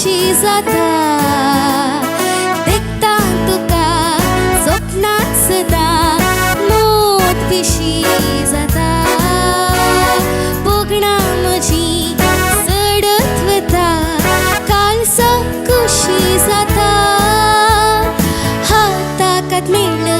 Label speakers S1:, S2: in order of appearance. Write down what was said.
S1: खुशी जाता देखता तुका स्वप्नात सदा मोत पिशी जाता बोगणा म्हजी चडत वता कालसा खुशी जाता हाताकात मेळ्ळ